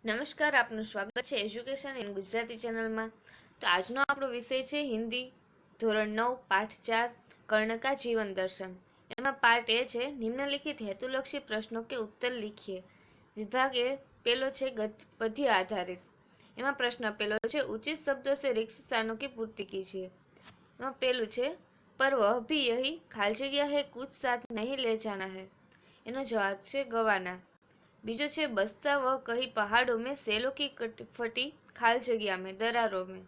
નમસ્કાર, આપનું સ્વાગત છે એજ્યુકેશન ઇન ગુજરાતી ચેનલમાં। તો આજનો આપણો વિષય છે હિન્દી ધોરણ 9 પાઠ 4 કર્ણ કા જીવન દર્શન। એમાં પાર્ટ એ છે નિમ્નલિખિત હેતુલક્ષી પ્રશ્નો કે ઉત્તર लिखिए। વિભાગ એ પેલો છે પદ્ય આધારિત। એમાં પ્રશ્ન પેલો છે ઉचित शब्दों से रिक्त स्थानों की पूर्ति कीजिए। એમાં પેલું છે पर वह भी यही खाली जगह है कुछ साथ नहीं ले जाना है। એનો જવાબ છે ગવાના। बीजो छे बसता वह कहीं पहाड़ों में सेलों की फटी खाल जगह में दरारों में।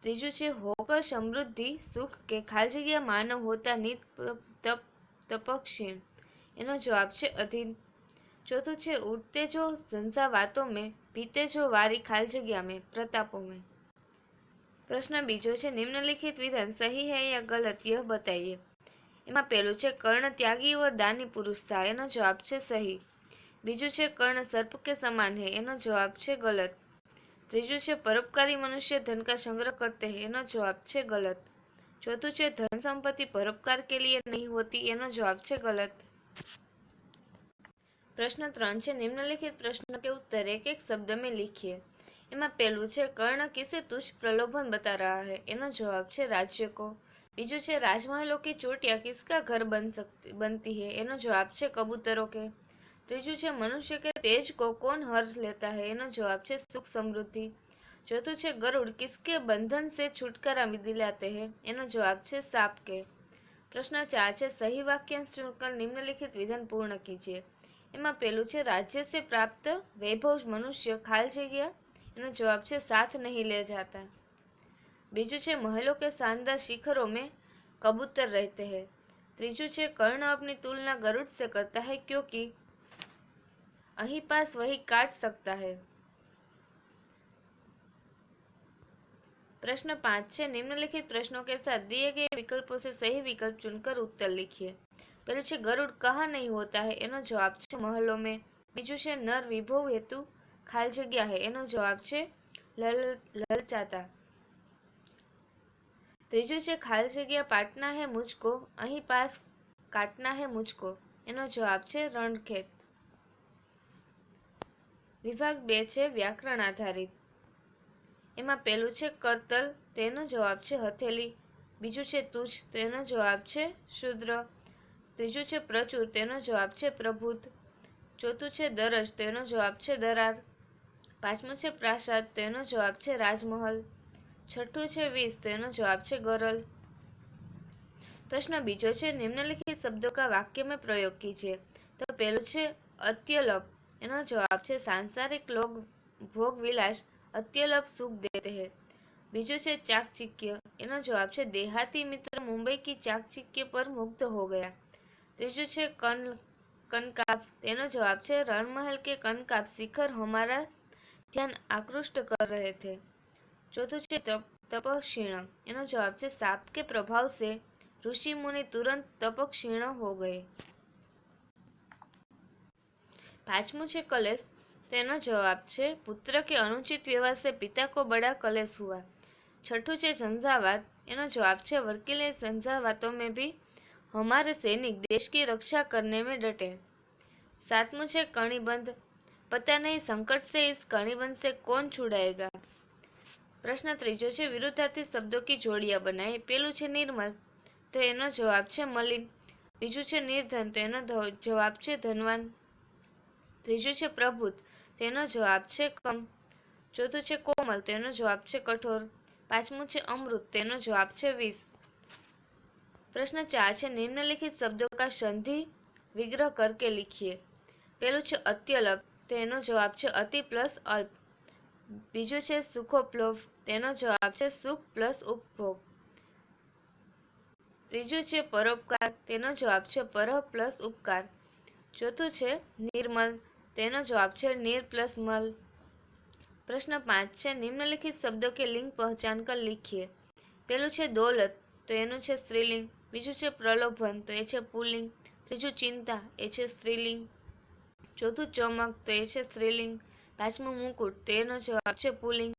तीजू छे होकर समृद्धि सुख के खाल जगह मानव होता नित तपक्षीण। एनो जवाब छे अधीन। चौथुं छे उठते जो झंझावातों में पीते जो वारी खाल जगह में प्रतापों में। प्रश्न बीजो छे निम्नलिखित विधान सही है या गलत यह बताइए। एमां पहेलुं छे कर्ण त्यागी और दानी पुरुष था। एनो जवाब छे सही। बीजू छे कर्ण सर्प के समान है। एनो जवाब छे गलत। तीजू छे परोपकारी मनुष्य धन का संग्रह करते हैं। एनो जवाब छे गलत। चौथुं छे धन संपत्ति परोपकार के लिए नहीं होती। एनो जवाब छे गलत। प्रश्न 3 छे निम्नलिखित प्रश्न के उत्तर एक एक शब्द में लिखिए। एमां पहेलुं छे कर्ण किसे तुच्छ प्रलोभन बता रहा है। एनो जवाब छे राज्य को। बीजू छे राजमहलों की चोटियां किसका घर बनती है। एनो जवाब छे कबूतरों के। तीजू छे मनुष्य के तेज को कौन हर लेता है। एनो जवाब छे सुख समृद्धि। चौथुं छे गरुड़ किसके बंधन से छुटकारा दिलाते हैं। एनो जवाब छे सांप के। प्रश्न 4 छे सही वाक्यांश चुनकर निम्नलिखित विधान पूर्ण कीजिए। एमां पहेलुं छे राज्य से प्राप्त वैभव मनुष्य खाल जगह। एनो जवाब छे साथ नहीं ले जाता। बीजू छे महलों के शानदार शिखरों में कबूतर रहते हैं। तीजू छे कर्ण अपनी तुलना गरुड़ से करता है क्योंकि अही पास वही काट सकता है। प्रश्न 5 छे निम्नलिखित प्रश्नों के साथ दिए गए विकल्पों से सही विकल्प चुनकर उत्तर लिखिए। पहले छे गरुड़ कहाँ नहीं होता है। एनो जवाब छे महलों में। बीजू छे नर विभव हेतु खाल जगह है। एनो जवाब छे ललचाता। तीजू छे खाल जगह पाटना है मुझको अही पास काटना है मुझको। एनो जवाब छे रणखेत। विभाग 2 छे व्याकरण आधारित। एमां पहेलुं छे करतल तेनो जवाब छे हथेली। बीजू छे तुच्छ तेनो जवाब छे शूद्र। तीजू छे प्रचुर तेनो जवाब छे प्रभुत। चौथुं छे दरज तेनो जवाब छे दरार। पांचमुं छे प्रासाद तेनो जवाब छे राजमहल। छठुं छे विष तेनो जवाब छे गरल। प्रश्न बीजो छे निम्नलिखित शब्दों का वाक्य में प्रयोग कीजिए। तो पहेलुं छे अत्यल्प एनो जवाब छे सांसारिक लोग भोग विलास अत्यल्प सुख देते हैं। बीजू छे चाकचिक्य एनो जवाब छे देहाती मित्र मुंबई की चाकचिक्य पर मुग्ध हो गया। तीजू छे कनकाब तेनो जवाब छे रणमहल के कनकाब शिखर हमारा ध्यान आकृष्ट कर रहे थे। चौथुं छे तपक्षीण एनो जवाब छे सांप के प्रभाव से ऋषि मुनि तुरंत तपक्षीण हो गए। पांचमुं छे कलेश तेनो जवाब छे पुत्र के अनुचित व्यवहार से पिता को बड़ा कलेश हुआ। छठुं छे झंझावात एनो जवाब छे वर्कीले झंझावातों में भी हमारे सैनिक देश की रक्षा करने में डटे। सातमुं छे कणिबंध पता नहीं संकट से इस कणिबंध से कौन छुड़ाएगा। प्रश्न तीजो छे विरुद्धार्थी शब्दों की जोड़ियां बनाए। पेलुं छे निर्मल तो एनो जवाब छे मलिन। बीजू छे निर्धन तो एनो जवाब छे धनवान। तीजू छे प्रभुत तो एनो जवाब छे कम। चौथुं छे कोमल तो एनो जवाब छे कठोर। पांचमुं छे अमृत तो एनो जवाब छे विष। प्रश्न 4 छे निम्नलिखित शब्दों का संधि विग्रह करके लिखिए। पहलू छे अत्यल्प तो एनो जवाब छे अति प्लस अल्प। बीजो छे सुखोपलोभ तेनो जवाब छे सुख प्लस उपभोग। तीजू छे परोपकार तेनो जवाब छे परह प्लस उपकार। चौथुं छे निर्मल तेनो जवाब छे निर प्लस मल। प्रश्न 5 छे निम्नलिखित शब्दों के लिंग पहचान कर लिखिए। पहलू छे दौलत तो एनु छे स्त्रीलिंग। बीजू छे प्रलोभन तो ए छे पुल्लिंग। तीजू चिंता ए छे स्त्रीलिंग। चौथुं चमक तो ए छे स्त्रीलिंग। पांचमું मुकुट तो एनो जवाब छे पुल्लिंग।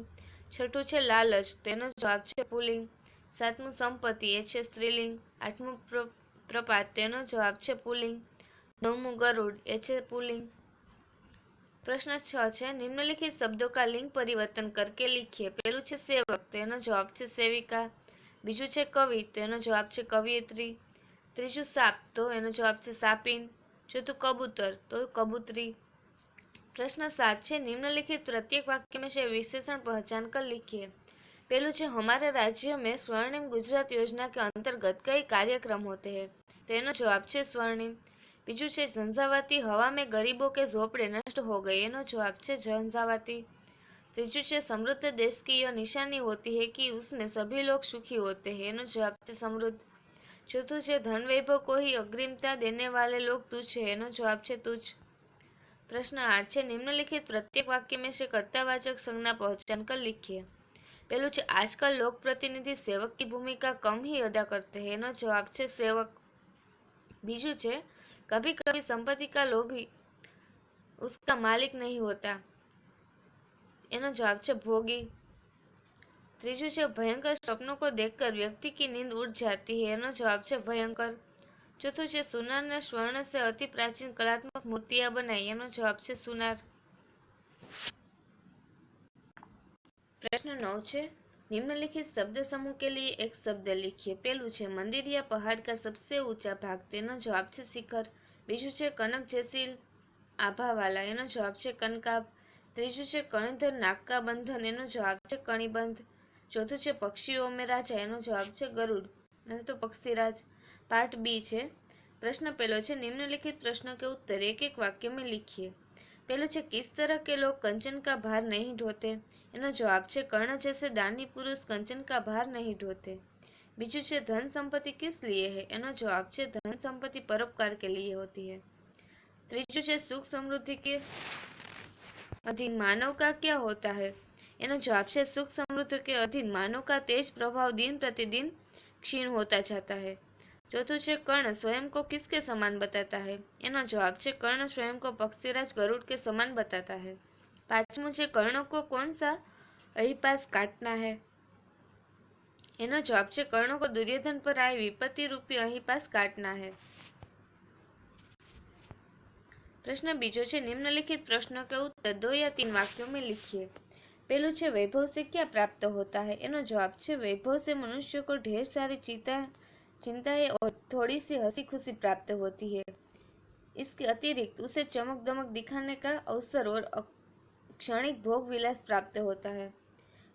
छठुं छे लालच तो एनो जवाब छे पुल्लिंग। सातमुं संपत्ति ए छे स्त्रीलिंग। आठमुं प्रपात तो एनो जवाब छे पुल्लिंग। नवमुं गरुड़ ए छे पुल्लिंग। प्रश्न 6 છે निम्नलिखित शब्दों का लिंग परिवर्तन करके लिखिए। पहलू છે सेवक, तो એનો જવાબ છે સેવિકા। બીજું છે કવિ, તો એનો જવાબ છે कवियत्री। ત્રીજું સાપ, તો એનો જવાબ છે સાપિન। ચોથું कबूतर, तो कबूतरी। प्रश्न 7 છે निम्नलिखित प्रत्येक वाक्य में से विशेषण पहचान कर लिखिए। पहलू છે हमारे राज्य में स्वर्णिम गुजरात योजना के अंतर्गत कई कार्यक्रम होते हैं, તેનો જવાબ છે સ્વર્ણિમ। બીજું છે ઝંઝાવાતી हवा में गरीबों के झोपड़े नष्ट हो गए, એનો जवाब છે झंझावाती। ત્રીજું છે समृद्ध देश की यह निशानी होती है कि उसमें सभी लोग सुखी होते हैं, એનો जवाब છે समृद्ध। चौथું છે धन वैभव को ही अग्रिमता देने वाले लोग तुच्छ है, એનો जवाब છે तुच्छ। प्रश्न 8 છે निम्नलिखित प्रत्येक वाक्य में से कर्तावाचक संज्ञा पहचान कर लिखिए। पहलू છે आजकल लोक प्रतिनिधि सेवक की भूमिका कम ही अदा करते हैं, એનો जवाब છે सेवक। बीजू છે कभी कभी संपत्ति का लोभी उसका मालिक नहीं होता, એનો जवाब છે भोगी। ત્રીજું છે भयंकर स्वप्नों को देखकर व्यक्ति की नींद उड़ जाती है, એનો जवाब છે भयंकर। चौथुं છે सुनार ने स्वर्ण से अति प्राचीन कलात्मक मूर्तियां बनाई, એનો जवाब છે सुनार। प्रश्न 9 છે निम्नलिखित शब्द समूह के लिए एक शब्द लिखिए। पहलू છે मंदिर या पहाड़ का सबसे ऊंचा भाग, તેનો जवाब છે शिखर। बीजू છે कनक जैसी आभा वाला, એનો जवाब છે कनकाब। ત્રીજું છે कणिधर नाग का बंधन, એનો जवाब છે कणिबंध। चौथું છે पक्षियों में राजा, એનો जवाब છે गरुड़, नहीं तो पक्षीराज। पार्ट बी છે प्रश्न पहलो છે निम्नलिखित प्रश्नों के उत्तर एक एक वाक्य में लिखिए। पहलो છે किस तरह के लोग कंचन का भार नहीं ढोते, એનો जवाब છે कर्ण जैसे दानी पुरुष कंचन का भार नहीं ढोते। बीजू છે धन संपत्ति किस लिए है, એનો जवाब છે धन संपत्ति परोपकार के लिए होती है। ત્રીજું છે सुख समृद्धि के अधीन मानव का क्या होता है, એનો जवाब છે सुख समृद्धि के अधीन मानव का तेज प्रभाव दिन प्रतिदिन क्षीण होता जाता है। चौथुं છે कर्ण स्वयं को किसके समान बताता है, એનો जवाब છે कर्ण स्वयं को पक्षीराज गरुड़ के समान बताता है। पांचमुं છે कर्णों को कौन सा अहिपास काटना है, એનો जवाब છે कर्णों को दुर्योधन पर आए विपत्ति रूपी अहिपास काटना है। प्रश्न बीजो છે निम्नलिखित प्रश्नों के उत्तर 2 या 3 वाक्यों में लिखिए। पहलू છે वैभव से क्या प्राप्त होता है, એનો जवाब છે वैभव से मनुष्य को ढेर सारी चिंताएं और थोड़ी सी हंसी खुशी प्राप्त होती है। इसके अतिरिक्त उसे चमक दमक दिखाने का अवसर और क्षणिक भोग विलास प्राप्त होता है।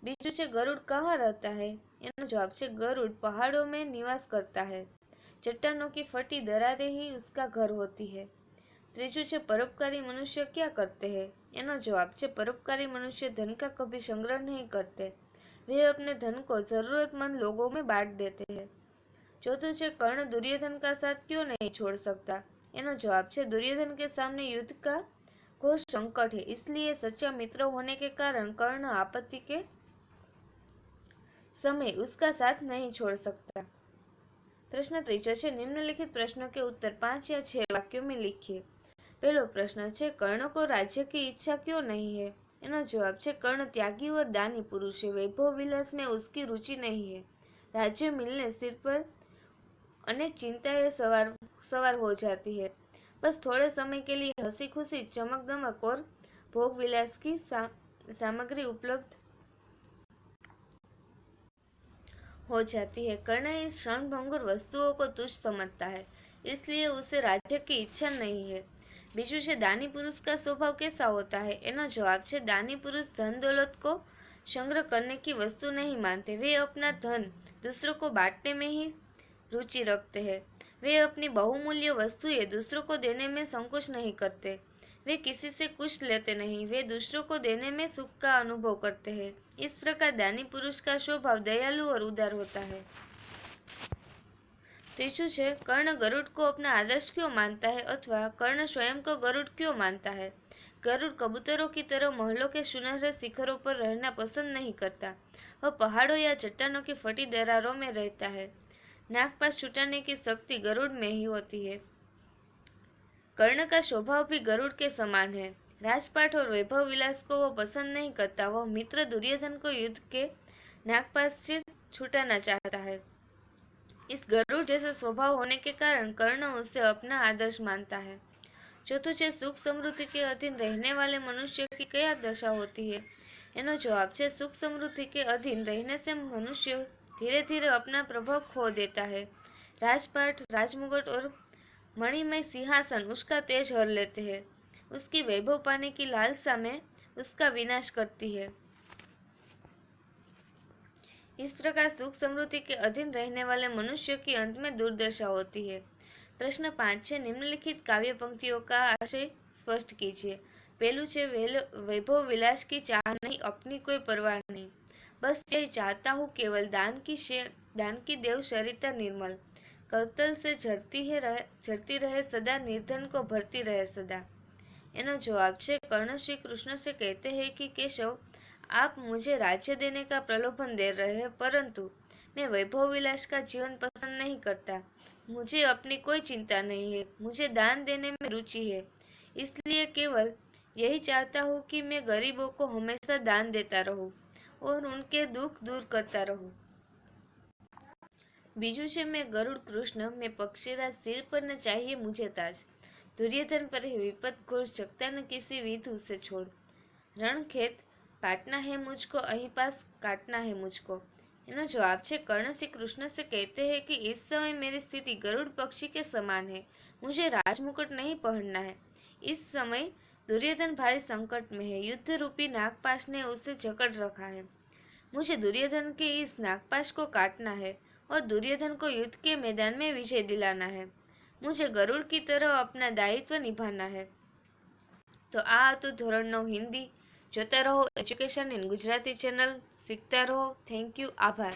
बीजू છે गरुड़ कहाँ रहता है, એનો जवाब છે गरुड़ पहाड़ों में निवास करता है, चट्टानों की फटी दरारें ही उसका घर होती है। ત્રીજું છે परोपकारी मनुष्य क्या करते हैं, એનો जवाब છે परोपकारी मनुष्य धन का कभी संग्रह नहीं करते, वे अपने धन को जरूरतमंद लोगों में बांट देते हैं। चौथुं છે कर्ण दुर्योधन का साथ क्यों नहीं छोड़ सकता, એનો जवाब છે दुर्योधन के सामने युद्ध का घोर संकट है, इसलिए सच्चा मित्र होने के कारण कर्ण आपत्ति के समय उसका साथ नहीं छोड़ सकता। प्रश्न ત્રીજો છે निम्नलिखित प्रश्नों के उत्तर 5 या 6 वाक्यों में लिखिए। पहलो प्रश्न છે कर्ण को राज्य की इच्छा क्यों नहीं है, એનો जवाब છે कर्ण त्यागी और दानी पुरुष है, वैभव विलास में उसकी रुचि नहीं है, राज्य मिलने सिर पर अनेक चिंताएं सवार हो जाती है, बस थोड़े समय के लिए हंसी खुशी चमक दमक और भोग विलास की सामग्री उपलब्ध हो जाती है। कर्ण इस क्षणभंगुर वस्तुओं को तुच्छ समझता है, इसलिए उसे राज्य की इच्छा नहीं है। बीजू છે दानी पुरुष का स्वभाव कैसा होता है, એનો जवाब છે दानी पुरुष धन दौलत को संग्रह करने की वस्तु नहीं मानते, वे अपना धन दूसरों को बांटने में ही रुचि रखते हैं, वे अपनी बहुमूल्य वस्तुएं दूसरों को देने में संकोच नहीं करते, वे किसी से कुछ लेते नहीं, वे दूसरों को देने में सुख का अनुभव करते हैं। इस प्रकार दानी पुरुष का स्वभाव दयालु और उदार होता है। तीसरू છે कर्ण गरुड़ को अपना आदर्श क्यों मानता है अथवा कर्ण स्वयं को गरुड़ क्यों मानता है। गरुड़ कबूतरों की तरह महलों के सुनहरे शिखरों पर रहना पसंद नहीं करता, वह पहाड़ों या चट्टानों की फटी दरारों में रहता है। नागपाश छुटाने की शक्ति गरुड़ में ही होती है। कर्ण का स्वभाव भी गरुड़ के समान है, राजपाट और वैभव विलास को वह पसंद नहीं करता, वह मित्र दुर्योधन को युद्ध के नागपाश से छुटाना चाहता है। इस गरुड़ जैसे स्वभाव होने के कारण कर्ण उसे अपना आदर्श मानता है। चौथुं है सुख समृद्धि के अधीन रहने वाले मनुष्य की क्या दशा होती है। एनो जवाब है सुख समृद्धि के अधीन रहने से मनुष्य धीरे धीरे अपना प्रभाव खो देता है। राजपाट, राजमुकुट और मणिमय सिंहासन उसका तेज हर लेते हैं। उसकी वैभव पाने की लालसा में उसका विनाश करती है। इस प्रकार सुख समृद्धि के अधीन रहने वाले मनुष्य की अंत में दुर्दशा होती है। प्रश्न 5 है निम्नलिखित काव्य पंक्तियों का आशय स्पष्ट कीजिए। पहलू है वैभव विलास की चाह नहीं, अपनी कोई परवाह नहीं, बस यही चाहता हूँ केवल दान की देव सरिता निर्मल, करतल से झरती रहे सदा, निर्धन को भरती रहे सदा। एनो जवाब है कर्ण श्री कृष्ण से कहते हैं कि केशव, आप मुझे राज्य देने का प्रलोभन दे रहे हैं, परंतु मैं वैभव विलास का जीवन पसंद नहीं करता। मुझे अपनी कोई चिंता नहीं है, मुझे दान देने में रुचि है, इसलिए केवल यही चाहता हूँ कि मैं गरीबों को हमेशा दान देता रहूं और उनके दुख दूर करता रहूं। बीजू છે मैं गरुड़ कृष्ण, मैं पक्षीराज सिर पर न चाहिए मुझे ताज, दुर्योधन पर ही विपत घोर, सकता न किसी विधु से छोड़, रणखेत पाटना है मुझको, अहीं पास काटना है मुझको। एनो जवाब है कर्ण श्री कृष्ण से कहते हैं कि इस समय मेरी स्थिति गरुड़ पक्षी के समान है, मुझे राजमुकुट नहीं पहनना है। इस समय दुर्योधन भारी संकट में है, युद्ध रूपी नागपाश ने उसे जकड़ रखा है। मुझे दुर्योधन के इस नागपाश को काटना है और दुर्योधन को युद्ध के मैदान में विजय दिलाना है। मुझे गरुड़ की तरह अपना दायित्व निभाना है। तो आ હતું ધોરણ 9 હિન્દી। જોતા રહો એજ્યુકેશન ઇન ગુજરાતી ચેનલ, શીખતા રહો। થેન્ક યુ, આભાર।